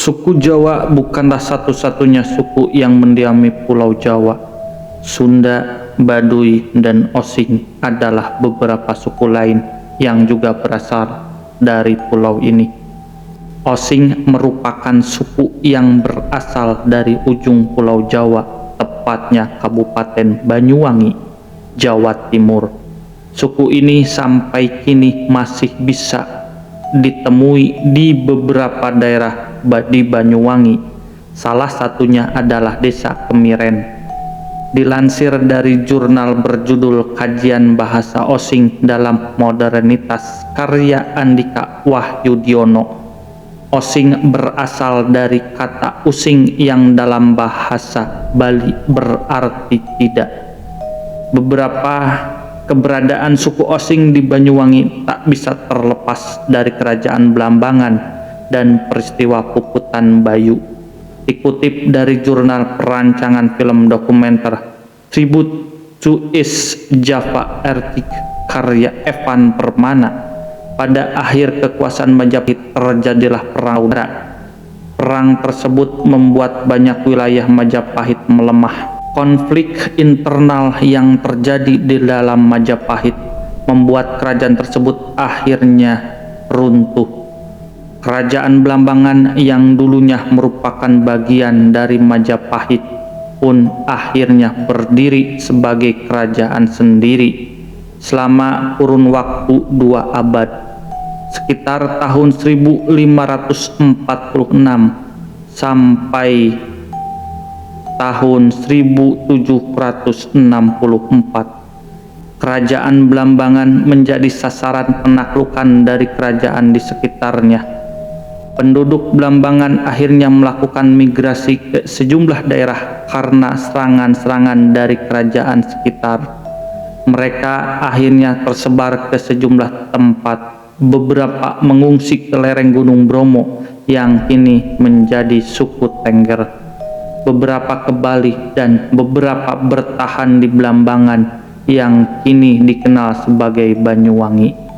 Suku Jawa bukanlah satu-satunya suku yang mendiami Pulau Jawa. Sunda, Baduy, dan Osing adalah beberapa suku lain yang juga berasal dari pulau ini. Osing merupakan suku yang berasal dari ujung Pulau Jawa, tepatnya Kabupaten Banyuwangi, Jawa Timur. Suku ini sampai kini masih bisa ditemui di beberapa daerah di Banyuwangi. Salah satunya adalah Desa Kemiren. Dilansir dari jurnal berjudul Kajian Bahasa Osing dalam Modernitas karya Andika Wahyudiono, Osing berasal dari kata using yang dalam bahasa Bali berarti tidak. Beberapa keberadaan suku Osing di Banyuwangi tak bisa terlepas dari Kerajaan Blambangan dan peristiwa Puputan Bayu. Dikutip dari jurnal perancangan film dokumenter Tribute to East Java Arctic karya Evan Permana, pada akhir kekuasaan Majapahit terjadilah perang udara. Perang tersebut membuat banyak wilayah Majapahit melemah. Konflik internal yang terjadi di dalam Majapahit membuat kerajaan tersebut akhirnya runtuh. Kerajaan Blambangan yang dulunya merupakan bagian dari Majapahit pun akhirnya berdiri sebagai kerajaan sendiri selama kurun waktu 2 abad, sekitar tahun 1546 sampai tahun 1764. Kerajaan Blambangan menjadi sasaran penaklukan dari kerajaan di sekitarnya. Penduduk Blambangan akhirnya melakukan migrasi ke sejumlah daerah karena serangan-serangan dari kerajaan sekitar. Mereka akhirnya tersebar ke sejumlah tempat. Beberapa mengungsi ke lereng Gunung Bromo yang kini menjadi suku Tengger. Beberapa ke Bali dan beberapa bertahan di Blambangan yang kini dikenal sebagai Banyuwangi.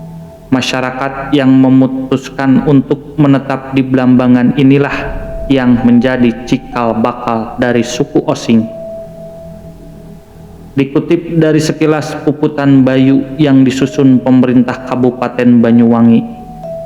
Masyarakat yang memutuskan untuk menetap di Blambangan inilah yang menjadi cikal bakal dari suku Osing. Dikutip dari sekilas Puputan Bayu yang disusun pemerintah Kabupaten Banyuwangi,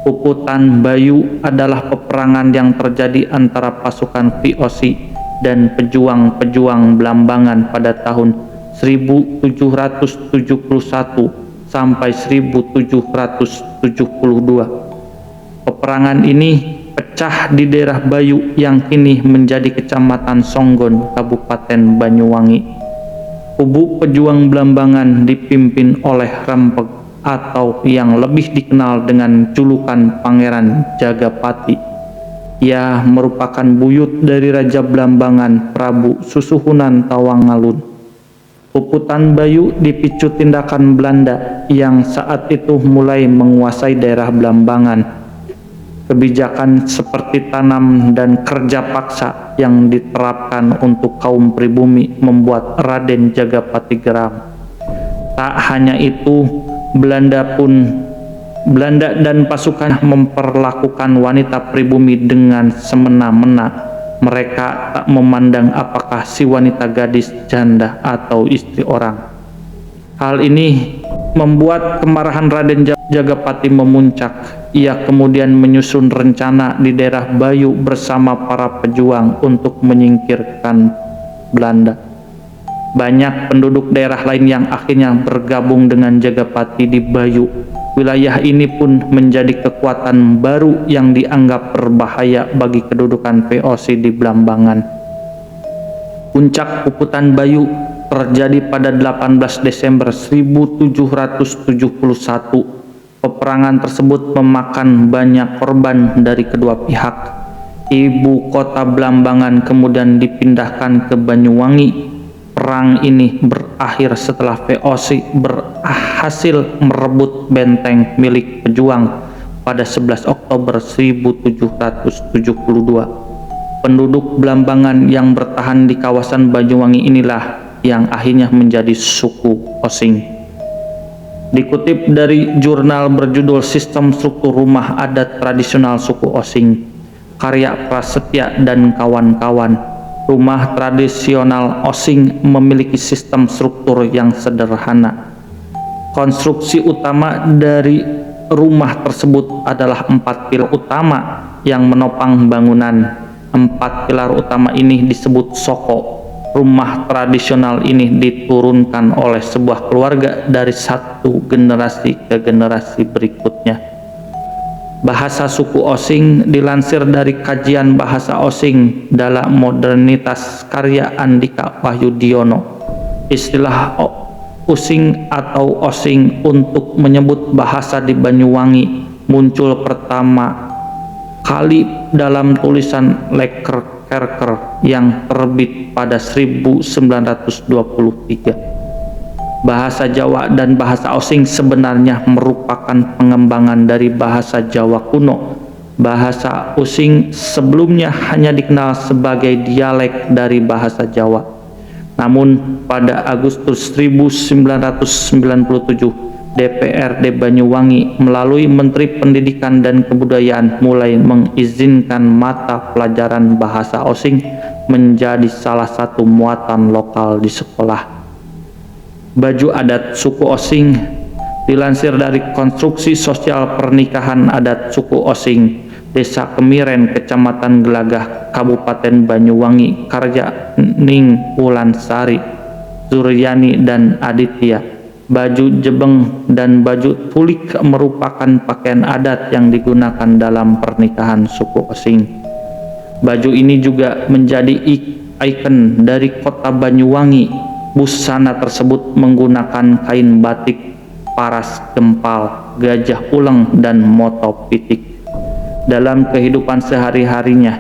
Puputan Bayu adalah peperangan yang terjadi antara pasukan VOC dan pejuang-pejuang Blambangan pada tahun 1771 sampai 1772. Peperangan ini pecah di daerah Bayu yang kini menjadi Kecamatan Songgon, Kabupaten Banyuwangi. Kubu pejuang Blambangan dipimpin oleh Rempeg atau yang lebih dikenal dengan julukan Pangeran Jagapati. Ia merupakan buyut dari Raja Blambangan Prabu Susuhunan Tawangalun. Puputan Bayu dipicu tindakan Belanda yang saat itu mulai menguasai daerah Blambangan. Kebijakan seperti tanam dan kerja paksa yang diterapkan untuk kaum pribumi membuat Raden Jagapati geram. Tak hanya itu, Belanda dan pasukan memperlakukan wanita pribumi dengan semena-mena. Mereka tak memandang apakah si wanita gadis, janda, atau istri orang. Hal ini membuat kemarahan Raden Jagapati memuncak. Ia kemudian menyusun rencana di daerah Bayu bersama para pejuang untuk menyingkirkan Belanda. Banyak penduduk daerah lain yang akhirnya bergabung dengan Jagapati di Bayu. Wilayah ini pun menjadi kekuatan baru yang dianggap berbahaya bagi kedudukan VOC di Blambangan. Puncak Puputan Bayu terjadi pada 18 Desember 1771. Peperangan tersebut memakan banyak korban dari kedua pihak. Ibu kota Blambangan kemudian dipindahkan ke Banyuwangi. Perang ini berakhir setelah VOC berhasil merebut benteng milik pejuang pada 11 Oktober 1772. Penduduk Blambangan yang bertahan di kawasan Banyuwangi inilah yang akhirnya menjadi suku Osing. Dikutip dari jurnal berjudul Sistem Struktur Rumah Adat Tradisional Suku Osing, karya Prasetya dan kawan-kawan. Rumah tradisional Osing memiliki sistem struktur yang sederhana. Konstruksi utama dari rumah tersebut adalah 4 pilar utama yang menopang bangunan. 4 pilar utama ini disebut soko. Rumah tradisional ini diturunkan oleh sebuah keluarga dari satu generasi ke generasi berikutnya. Bahasa suku Osing dilansir dari kajian bahasa Osing dalam modernitas karya Andika Wahyudiono. Istilah Using atau Osing untuk menyebut bahasa di Banyuwangi muncul pertama kali dalam tulisan Lekkerkerker yang terbit pada 1923. Bahasa Jawa dan bahasa Osing sebenarnya merupakan pengembangan dari bahasa Jawa kuno. Bahasa Osing sebelumnya hanya dikenal sebagai dialek dari bahasa Jawa. Namun pada Agustus 1997, DPRD Banyuwangi melalui Menteri Pendidikan dan Kebudayaan mulai mengizinkan mata pelajaran bahasa Osing menjadi salah satu muatan lokal di sekolah. Baju adat suku Osing dilansir dari konstruksi sosial pernikahan adat suku Osing, Desa Kemiren, Kecamatan Gelagah, Kabupaten Banyuwangi, karya Ning Wulansari, Zuryani dan Aditya. Baju jebeng dan baju tulik merupakan pakaian adat yang digunakan dalam pernikahan suku Osing. Baju ini juga menjadi ikon dari kota Banyuwangi. Busana tersebut menggunakan kain batik, paras gempal, gajah uleng, dan moto pitik. Dalam kehidupan sehari-harinya,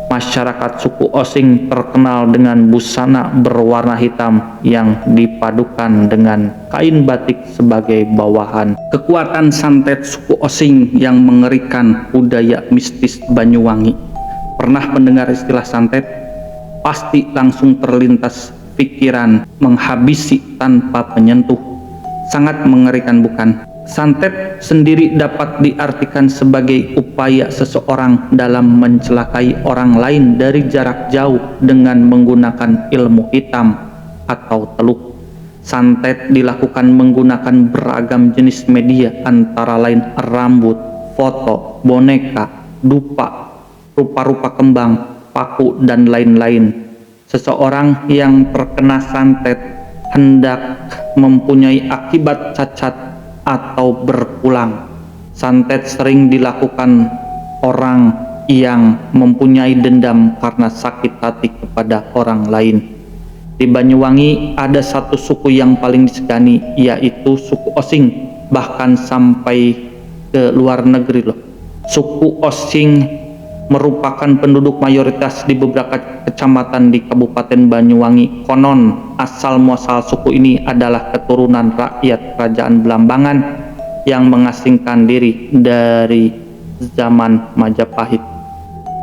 masyarakat suku Osing terkenal dengan busana berwarna hitam yang dipadukan dengan kain batik sebagai bawahan. Kekuatan santet suku Osing yang mengerikan budaya mistis Banyuwangi. Pernah mendengar istilah santet? Pasti langsung terlintas pikiran menghabisi tanpa penyentuh. Sangat mengerikan, bukan? Santet sendiri dapat diartikan sebagai upaya seseorang dalam mencelakai orang lain dari jarak jauh dengan menggunakan ilmu hitam atau teluh. Santet dilakukan menggunakan beragam jenis media antara lain rambut, foto, boneka, dupa, rupa-rupa kembang, paku, dan lain-lain. Seseorang yang terkena santet hendak mempunyai akibat cacat atau berpulang. Santet sering dilakukan orang yang mempunyai dendam karena sakit hati kepada orang lain. Di Banyuwangi ada satu suku yang paling disegani, yaitu suku Osing, bahkan sampai ke luar negeri loh. Suku Osing merupakan penduduk mayoritas di beberapa kecamatan di Kabupaten Banyuwangi. Konon asal muasal suku ini adalah keturunan rakyat kerajaan Blambangan yang mengasingkan diri dari zaman Majapahit.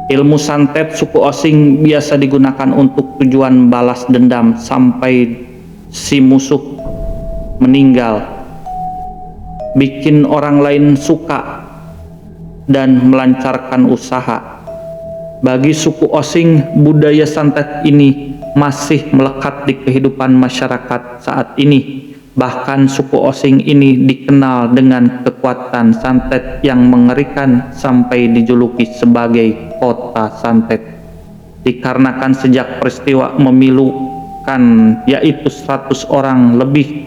Ilmu santet suku Osing biasa digunakan untuk tujuan balas dendam sampai si musuh meninggal, bikin orang lain suka, dan melancarkan usaha. Bagi suku Osing, budaya santet ini masih melekat di kehidupan masyarakat saat ini. Bahkan suku Osing ini dikenal dengan kekuatan santet yang mengerikan sampai dijuluki sebagai kota santet. Dikarenakan sejak peristiwa memilukan, yaitu 100 orang lebih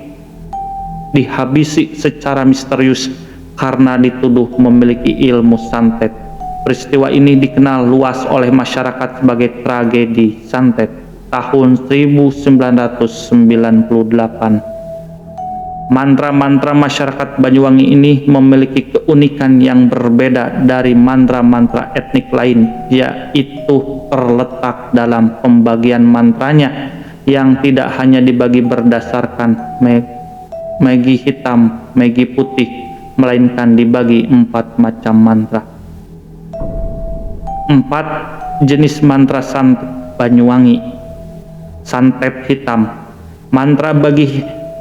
dihabisi secara misterius karena dituduh memiliki ilmu santet. Peristiwa ini dikenal luas oleh masyarakat sebagai tragedi santet tahun 1998. Mantra-mantra masyarakat Banyuwangi ini memiliki keunikan yang berbeda dari mantra-mantra etnik lain, yaitu terletak dalam pembagian mantranya yang tidak hanya dibagi berdasarkan megi hitam, megi putih, melainkan dibagi 4 macam mantra. 4 jenis mantra santet Banyuwangi. Santet hitam. Mantra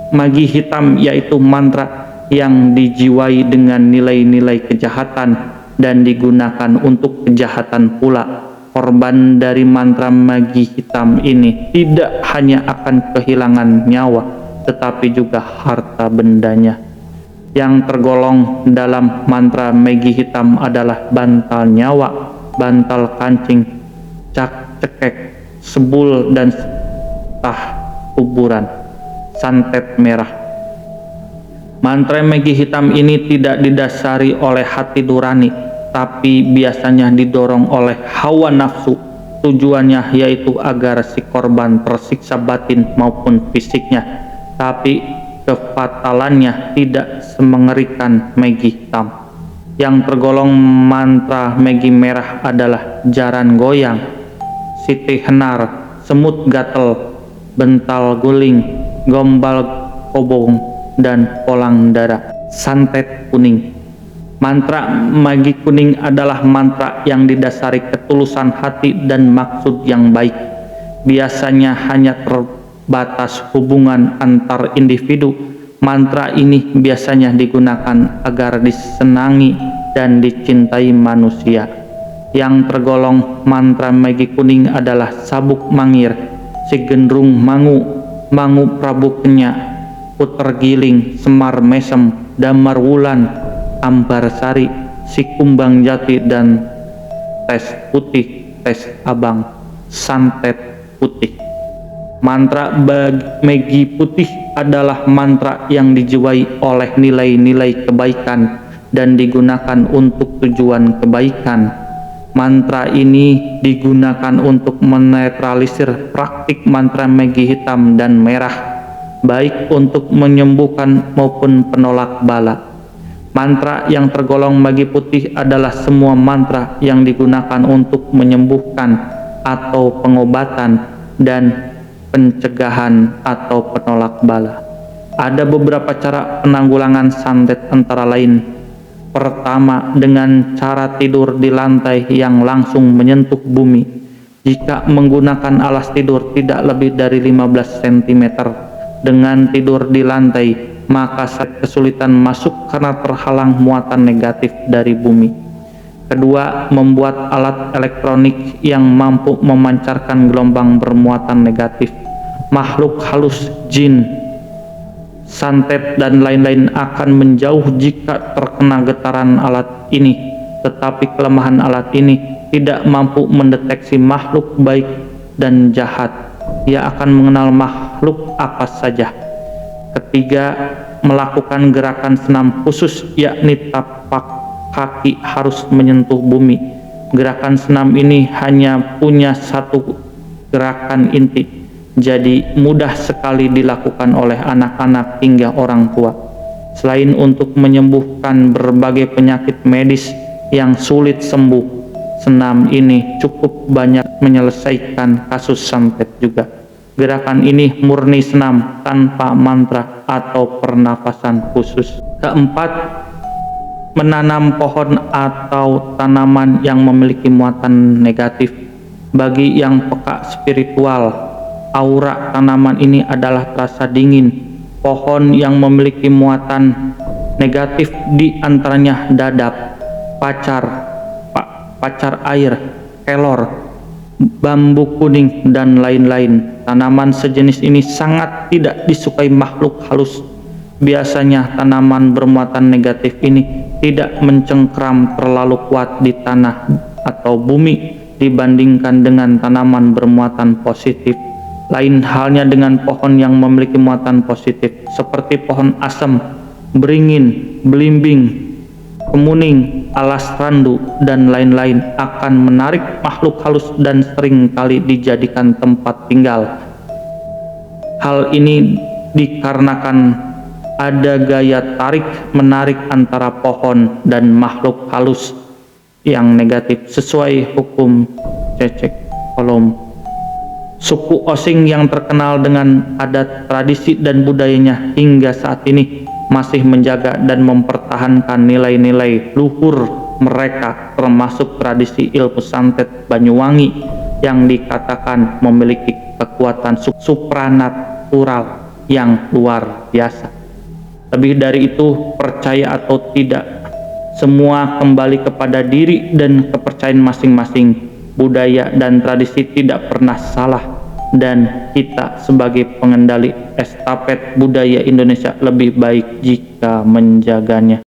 magi hitam yaitu mantra yang dijiwai dengan nilai-nilai kejahatan dan digunakan untuk kejahatan pula. Korban dari mantra magi hitam ini tidak hanya akan kehilangan nyawa, tetapi juga harta bendanya. Yang tergolong dalam mantra magi hitam adalah bantal nyawa, bantal kancing, cekek, sebul, dan tah kuburan, santet merah. Mantra magi hitam ini tidak didasari oleh hati nurani, tapi biasanya didorong oleh hawa nafsu. Tujuannya yaitu agar si korban tersiksa batin maupun fisiknya, tapi kefatalannya tidak semengerikan magi hitam. Yang tergolong mantra magi merah adalah jaran goyang, siti henar, semut gatel, bental guling, gombal kobong, dan polang dara. Santet kuning. Mantra magi kuning adalah mantra yang didasari ketulusan hati dan maksud yang baik. Biasanya hanya terbatas hubungan antar individu. Mantra ini biasanya digunakan agar disenangi dan dicintai manusia. Yang tergolong mantra magi kuning adalah sabuk mangir, si gendrung mangu, mangu prabu kenya, puter giling, semar mesem, damar wulan, ambar sari, si kumbang jati, dan tes putih, tes abang, santet putih. Mantra magi putih adalah mantra yang dijiwai oleh nilai-nilai kebaikan dan digunakan untuk tujuan kebaikan. Mantra ini digunakan untuk menetralisir praktik mantra magi hitam dan merah, baik untuk menyembuhkan maupun penolak bala. Mantra yang tergolong magi putih adalah semua mantra yang digunakan untuk menyembuhkan atau pengobatan dan pencegahan atau penolak bala. Ada beberapa cara penanggulangan santet, antara lain: pertama, dengan cara tidur di lantai yang langsung menyentuh bumi. Jika menggunakan alas tidur tidak lebih dari 15 cm dengan tidur di lantai, maka kesulitan masuk karena terhalang muatan negatif dari bumi. Kedua, membuat alat elektronik yang mampu memancarkan gelombang bermuatan negatif. Makhluk halus, jin, santet, dan lain-lain akan menjauh jika terkena getaran alat ini. Tetapi kelemahan alat ini tidak mampu mendeteksi makhluk baik dan jahat. Ia akan mengenal makhluk apa saja. Ketiga, melakukan gerakan senam khusus, yakni tapak kaki harus menyentuh bumi. Gerakan senam ini hanya punya satu gerakan inti, jadi mudah sekali dilakukan oleh anak-anak hingga orang tua. Selain untuk menyembuhkan berbagai penyakit medis yang sulit sembuh, senam ini cukup banyak menyelesaikan kasus santet juga. Gerakan ini murni senam tanpa mantra atau pernafasan khusus. Keempat, menanam pohon atau tanaman yang memiliki muatan negatif. Bagi yang peka spiritual, aura tanaman ini adalah terasa dingin. Pohon yang memiliki muatan negatif di antaranya dadap, pacar air, kelor, bambu kuning, dan lain-lain. Tanaman sejenis ini sangat tidak disukai makhluk halus. Biasanya tanaman bermuatan negatif ini tidak mencengkram terlalu kuat di tanah atau bumi dibandingkan dengan tanaman bermuatan positif. Lain halnya dengan pohon yang memiliki muatan positif, seperti pohon asem, beringin, belimbing, kemuning, alas randu, dan lain-lain akan menarik makhluk halus dan sering kali dijadikan tempat tinggal. Hal ini dikarenakan ada gaya tarik-menarik antara pohon dan makhluk halus yang negatif sesuai hukum cecek kolom. Suku Osing yang terkenal dengan adat, tradisi, dan budayanya hingga saat ini masih menjaga dan mempertahankan nilai-nilai luhur mereka, termasuk tradisi ilmu santet Banyuwangi yang dikatakan memiliki kekuatan supranatural yang luar biasa. Lebih dari itu, percaya atau tidak, Semua kembali kepada diri dan kepercayaan masing-masing. Budaya dan tradisi tidak pernah salah, dan kita sebagai pengendali estafet budaya Indonesia lebih baik jika menjaganya.